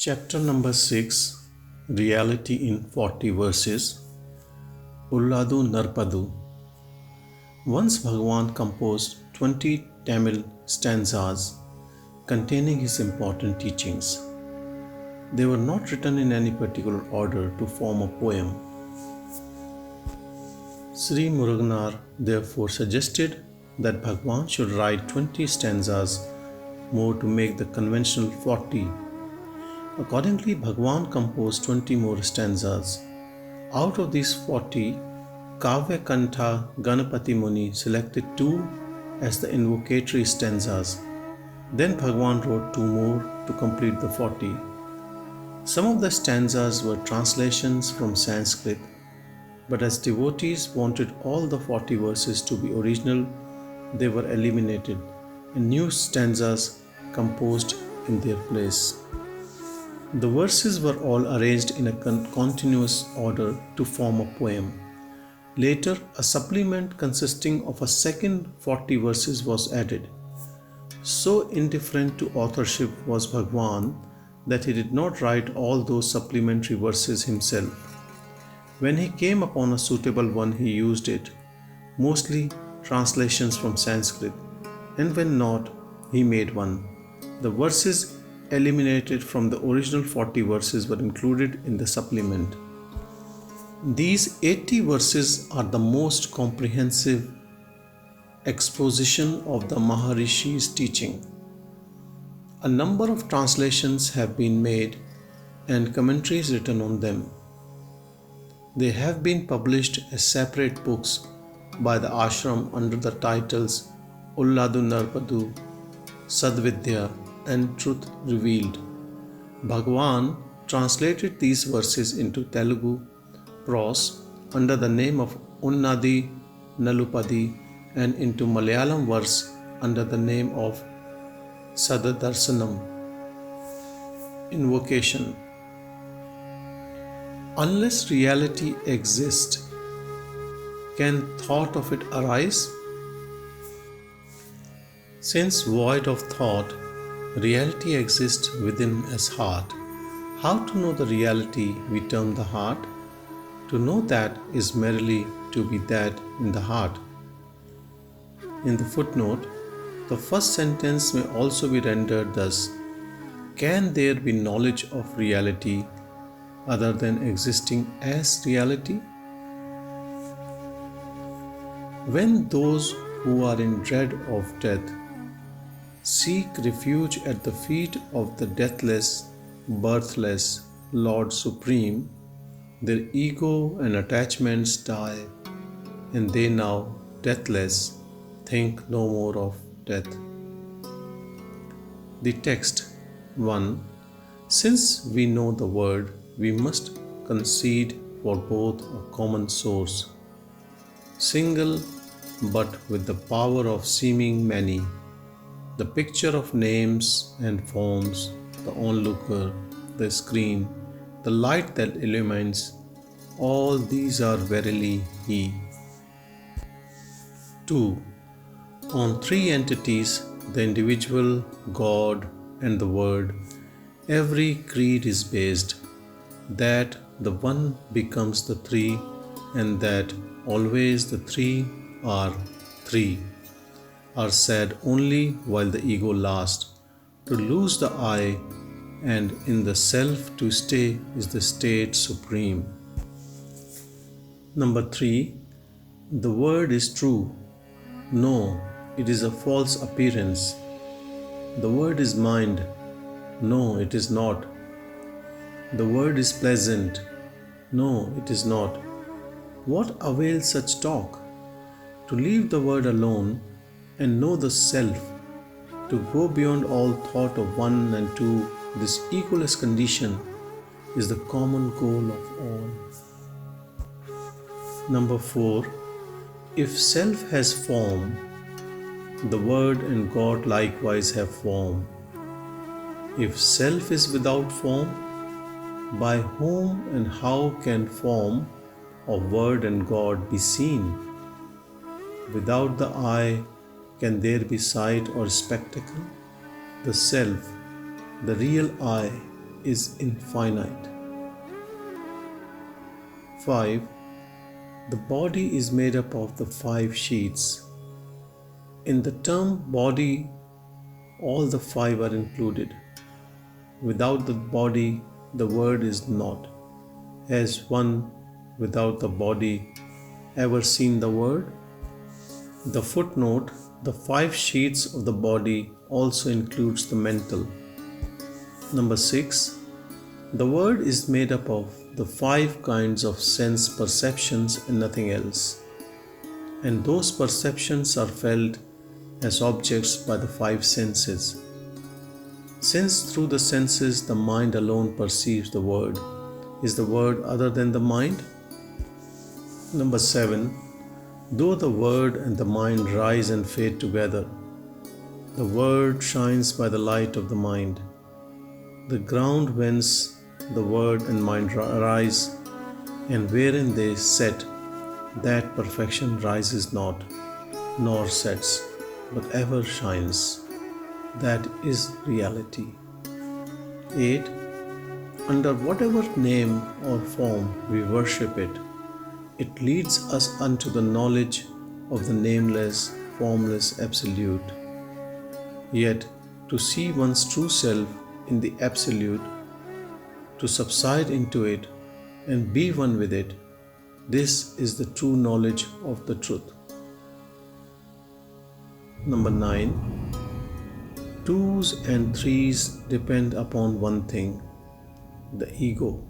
Chapter number 6, Reality in 40 verses. Ulladu Narpadu. Once Bhagavan composed 20 Tamil stanzas containing his important teachings. They were not written in any particular order to form a poem. Sri Ramana therefore suggested that Bhagavan should write 20 stanzas more to make the conventional 40. Accordingly, Bhagavan composed 20 more stanzas. Out of these 40, Kavya Kantha Ganapati Muni selected 2 as the invocatory stanzas. Then Bhagavan wrote 2 more to complete the 40. Some of the stanzas were translations from Sanskrit, but as devotees wanted all the 40 verses to be original, they were eliminated and new stanzas composed in their place. The verses were all arranged in a continuous order to form a poem. Later, a supplement consisting of a second 40 verses was added. So indifferent to authorship was Bhagavan that he did not write all those supplementary verses himself. When he came upon a suitable one, he used it, mostly translations from Sanskrit, and when not, he made one. The verses eliminated from the original 40 verses were included in the supplement. These 80 verses are the most comprehensive exposition of the Maharishi's teaching. A number of translations have been made and commentaries written on them. They have been published as separate books by the ashram under the titles Ulladu Narpadu, Sadvidya, and Truth Revealed. Bhagavan translated these verses into Telugu prose under the name of Unnadi Nalupadi and into Malayalam verse under the name of Sadadarsanam. Invocation. Unless reality exists, can thought of it arise? Since void of thought, reality exists within as heart. How to know the reality we term the heart? To know that is merely to be that in the heart. In the footnote, the first sentence may also be rendered thus: can there be knowledge of reality other than existing as reality? When those who are in dread of death seek refuge at the feet of the deathless, birthless Lord Supreme, their ego and attachments die, and they now, deathless, think no more of death. The text 1. Since we know the word, we must concede for both a common source, single but with the power of seeming many, the picture of names and forms, the onlooker, the screen, the light that illumines, all these are verily He. 2. On 3 entities, the individual, God, and the Word, every creed is based, that the one becomes the 3, and that always the 3 are 3. Are said only while the ego lasts. To lose the I and in the self to stay is the state supreme. Number 3. The word is true. No, it is a false appearance. The word is mind. No, it is not. The word is pleasant. No, it is not. What avails such talk? To leave the word alone and know the self, to go beyond all thought of 1 and 2, this egoless condition is the common goal of all. Number 4. If self has form, the Word and God likewise have form. If self is without form, by whom and how can form of Word and God be seen? Without the eye, can there be sight or spectacle? The self, the real I, is infinite. 5. The body is made up of the 5 sheaths. In the term body, all the 5 are included. Without the body, the word is not. Has one without the body ever seen the word? The footnote, the 5 sheaths of the body also includes the mental. Number 6. The word is made up of the 5 kinds of sense perceptions and nothing else. And those perceptions are felt as objects by the 5 senses. Since through the senses the mind alone perceives the word, is the word other than the mind? Number 7. Though the word and the mind rise and fade together, the word shines by the light of the mind. The ground whence the word and mind rise, and wherein they set, that perfection rises not, nor sets, but ever shines. That is reality. 8. Under whatever name or form we worship it, it leads us unto the knowledge of the nameless, formless Absolute. Yet, to see one's true self in the Absolute, to subside into it and be one with it, this is the true knowledge of the truth. Number 9. 2s and 3s depend upon one thing, the ego.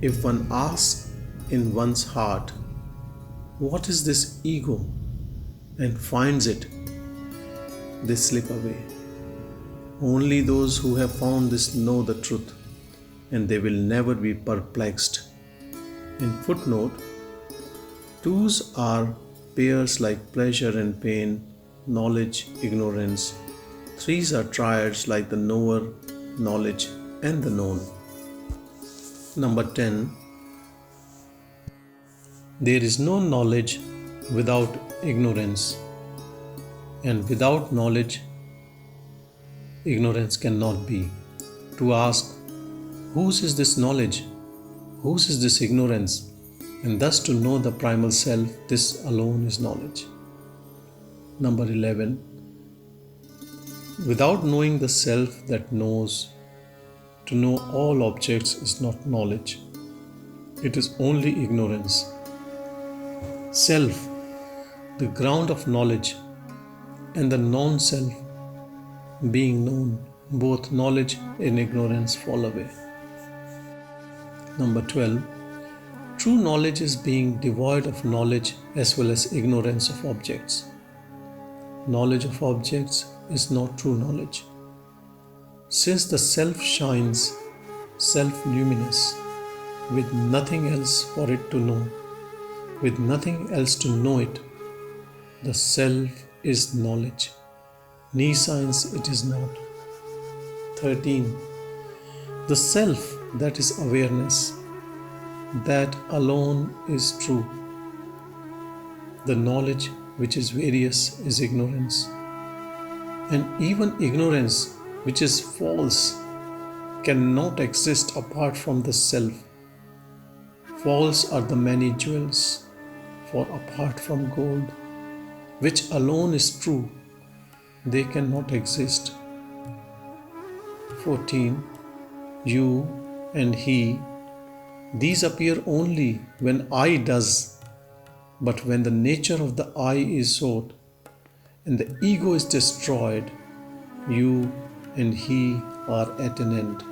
If one asks in one's heart, what is this ego, and finds it, they slip away. Only those who have found this know the truth, and they will never be perplexed. In footnote, 2s are pairs like pleasure and pain, knowledge, ignorance. 3s are triads like the knower, knowledge, and the known. Number 10. There is no knowledge without ignorance, and without knowledge, ignorance cannot be. To ask, whose is this knowledge? Whose is this ignorance? And thus to know the primal self, this alone is knowledge. Number 11. Without knowing the self that knows, to know all objects is not knowledge. It is only ignorance. Self, the ground of knowledge, and the non-self being known, both knowledge and ignorance fall away. Number 12. True knowledge is being devoid of knowledge as well as ignorance of objects. Knowledge of objects is not true knowledge. Since the self shines, self-luminous, with nothing else for it to know, with nothing else to know it, the self is knowledge. Ni science it is not. 13. The self that is awareness, that alone is true. The knowledge which is various is ignorance. And even ignorance which is false cannot exist apart from the self. False are the many jewels, for apart from gold, which alone is true, they cannot exist. 14. You and he, these appear only when I does, but when the nature of the I is sought and the ego is destroyed, you and he are at an end.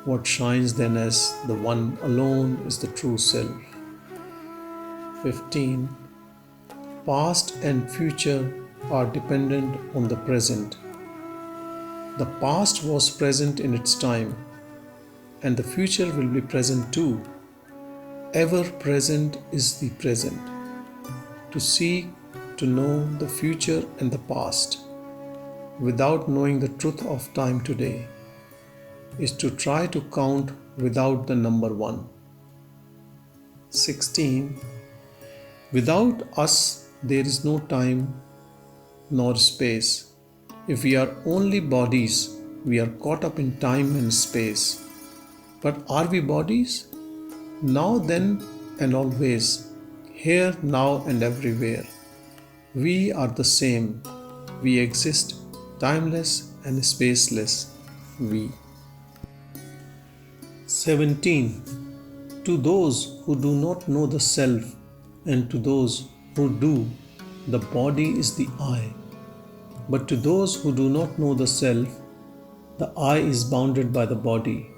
What shines then as the one alone is the true self. 15. Past and future are dependent on the present. The past was present in its time, and the future will be present too. Ever present is the present. To seek to know the future and the past without knowing the truth of time today is to try to count without the number 1. 16. Without us there is no time nor space. If we are only bodies, we are caught up in time and space. But are we bodies? Now, then, and always, here, now, and everywhere. We are the same. We exist, timeless and spaceless. We. 17. To those who do not know the self, and to those who do, the body is the I. But to those who do not know the self, the I is bounded by the body,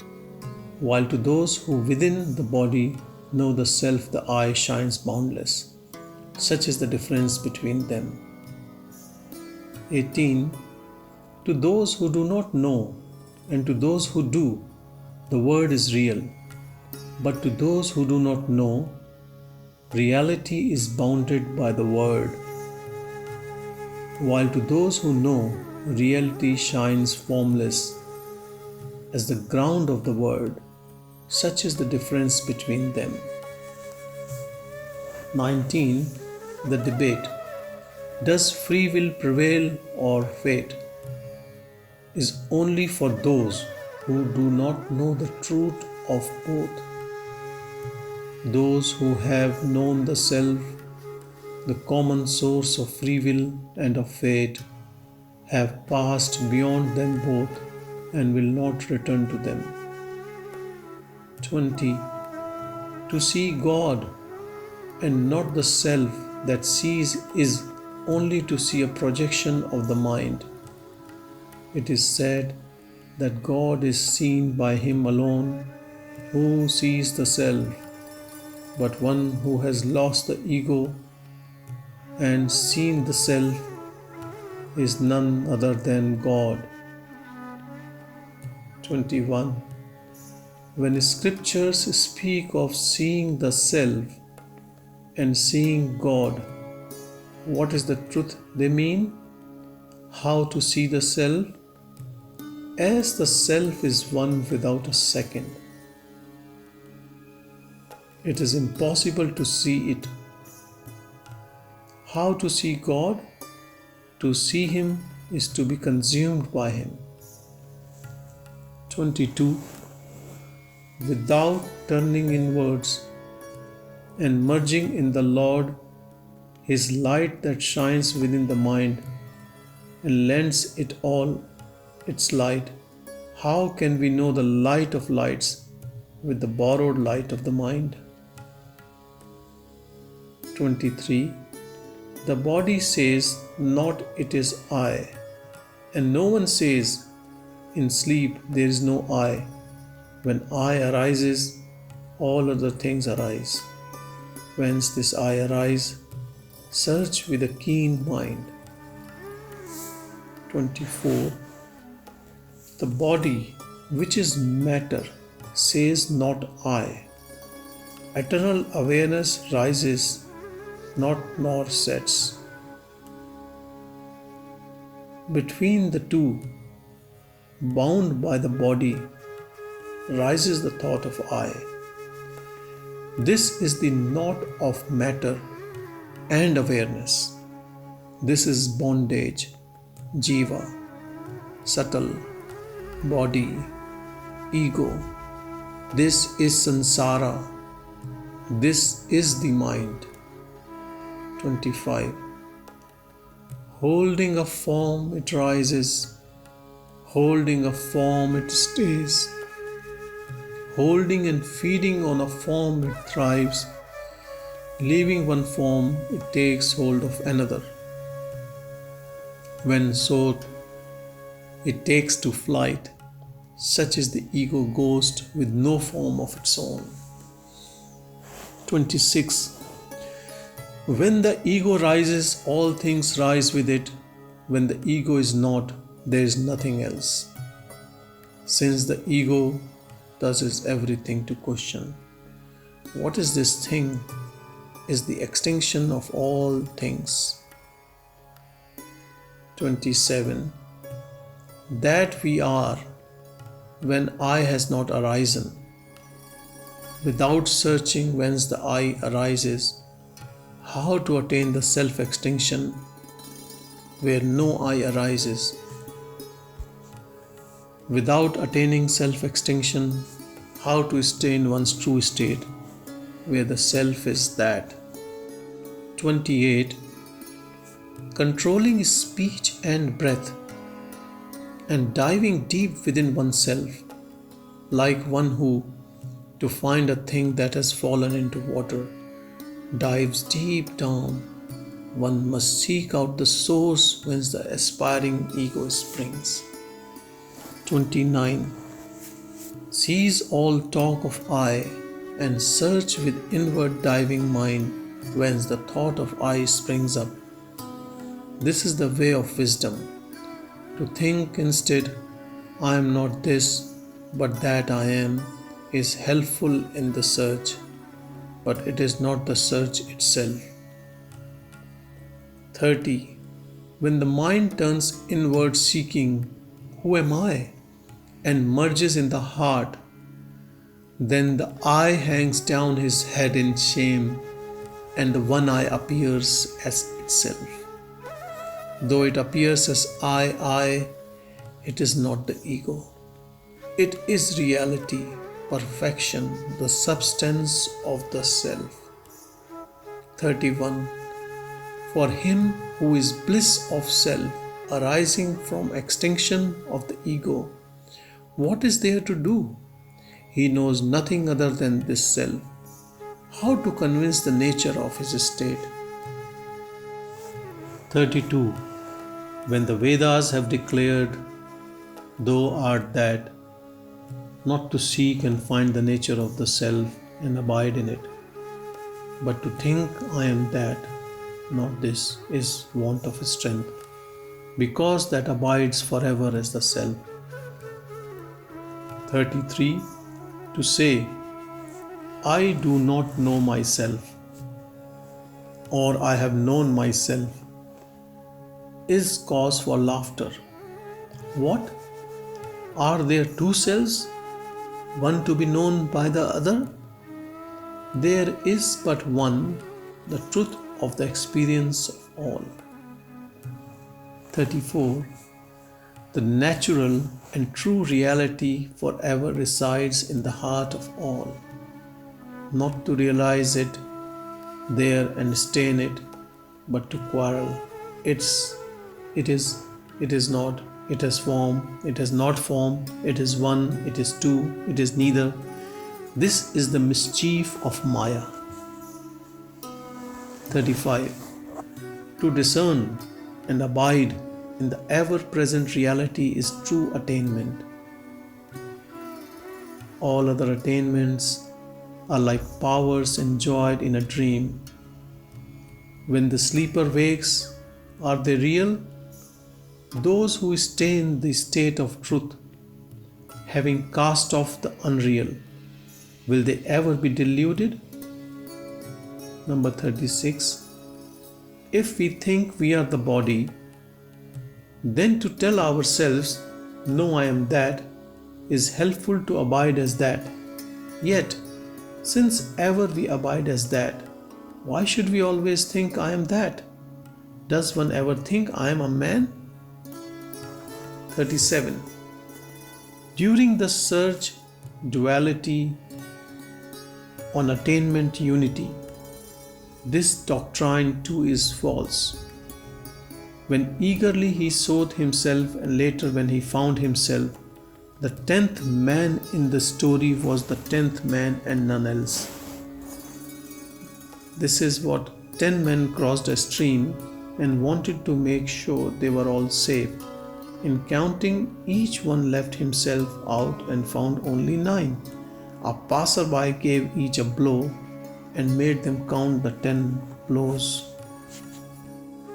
while to those who within the body know the self, the I shines boundless. Such is the difference between them. 18. To those who do not know, and to those who do, the word is real. But to those who do not know, reality is bounded by the word. While to those who know, reality shines formless as the ground of the word. Such is the difference between them. 19. The debate. Does free will prevail or fate? Is only for those who do not know the truth of both. Those who have known the self, the common source of free will and of fate, have passed beyond them both and will not return to them. 20. To see God and not the self that sees is only to see a projection of the mind. It is said that God is seen by him alone who sees the self, but one who has lost the ego and seen the self is none other than God. 21. When scriptures speak of seeing the self and seeing God, what is the truth they mean? How to see the self? As the self is one without a second. It is impossible to see it. How to see God? To see Him is to be consumed by Him. 22. Without turning inwards and merging in the Lord, His light that shines within the mind and lends it all its light, how can we know the light of lights with the borrowed light of the mind? 23. The body says not it is I, and no one says in sleep there is no I. When I arises, all other things arise. Whence this I arise? Search with a keen mind. 24. The body, which is matter, says not I. Eternal awareness rises not nor sets. Between the two, bound by the body, rises the thought of I. This is the knot of matter and awareness. This is bondage, jiva, subtle, body, ego. This is samsara. This is the mind. 25. Holding a form it rises, holding a form it stays, holding and feeding on a form it thrives, leaving one form it takes hold of another. When sought, it takes to flight. Such is the ego ghost with no form of its own. 26. When the ego rises, all things rise with it. When the ego is not, there is nothing else. Since the ego thus is everything to question. What is this thing? Is the extinction of all things. 27. That we are when I has not arisen. Without searching whence the I arises, how to attain the self-extinction where no I arises. Without attaining self-extinction, how to stay in one's true state, where the self is that. 28. Controlling speech and breath, and diving deep within oneself, like one who, to find a thing that has fallen into water, dives deep down. One must seek out the source whence the aspiring ego springs. 29. Cease all talk of I, and search with inward diving mind whence the thought of I springs up. This is the way of wisdom. To think instead, I am not this, but that I am, is helpful in the search, but it is not the search itself. 30. When the mind turns inward seeking, who am I, and merges in the heart, then the I hangs down his head in shame, and the one I appears as itself. Though it appears as I, it is not the ego. It is reality, perfection, the substance of the self. 31. For him who is bliss of self, arising from extinction of the ego, what is there to do? He knows nothing other than this self. How to convince the nature of his state? 32. When the Vedas have declared, thou art that, not to seek and find the nature of the self and abide in it, but to think I am that, not this, is want of strength, because that abides forever as the self. 33. To say, I do not know myself, or I have known myself, is cause for laughter. What? Are there two selves, one to be known by the other? There is but one, the truth of the experience of all. 34. The natural and true reality forever resides in the heart of all. Not to realize it there and stay in it, but to quarrel. It is not, it has form, it has not form, it is one, it is two, it is neither. This is the mischief of Maya. 35. To discern and abide in the ever-present reality is true attainment. All other attainments are like powers enjoyed in a dream. When the sleeper wakes, are they real? Those who stay in the state of truth, having cast off the unreal, will they ever be deluded? Number 36. If we think we are the body, then to tell ourselves, no, I am that, is helpful to abide as that. Yet, since ever we abide as that, why should we always think I am that? Does one ever think I am a man? 37. During the search, duality, on attainment unity, this doctrine too is false. When eagerly he sought himself, and later when he found himself, the 10th man in the story was the 10th man and none else. This is what 10 men crossed a stream and wanted to make sure they were all safe. In counting, each one left himself out and found only 9. A passerby gave each a blow and made them count the 10 blows.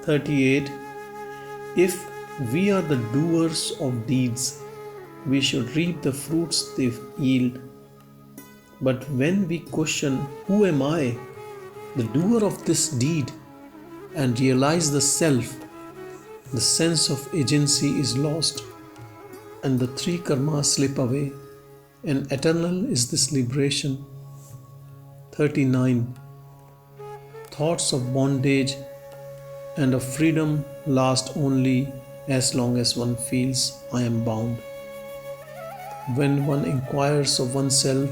38. If we are the doers of deeds, we should reap the fruits they yield. But when we question, who am I, the doer of this deed, and realize the self, the sense of agency is lost, and the 3 karmas slip away, and eternal is this liberation. 39. Thoughts of bondage and of freedom last only as long as one feels I am bound. When one inquires of oneself,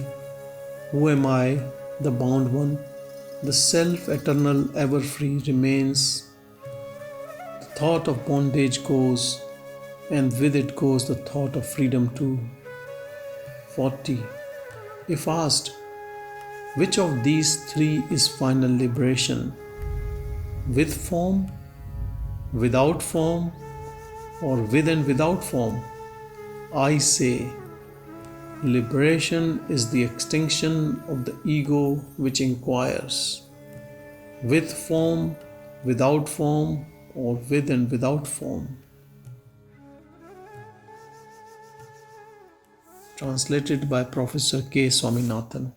who am I, the bound one, the self eternal, ever free remains. The thought of bondage goes, and with it goes the thought of freedom too. 40. If asked, which of these three is final liberation? With form, without form, or with and without form? I say, liberation is the extinction of the ego which inquires, with form, without form, or with and without form. Translated by Professor K. Swaminathan.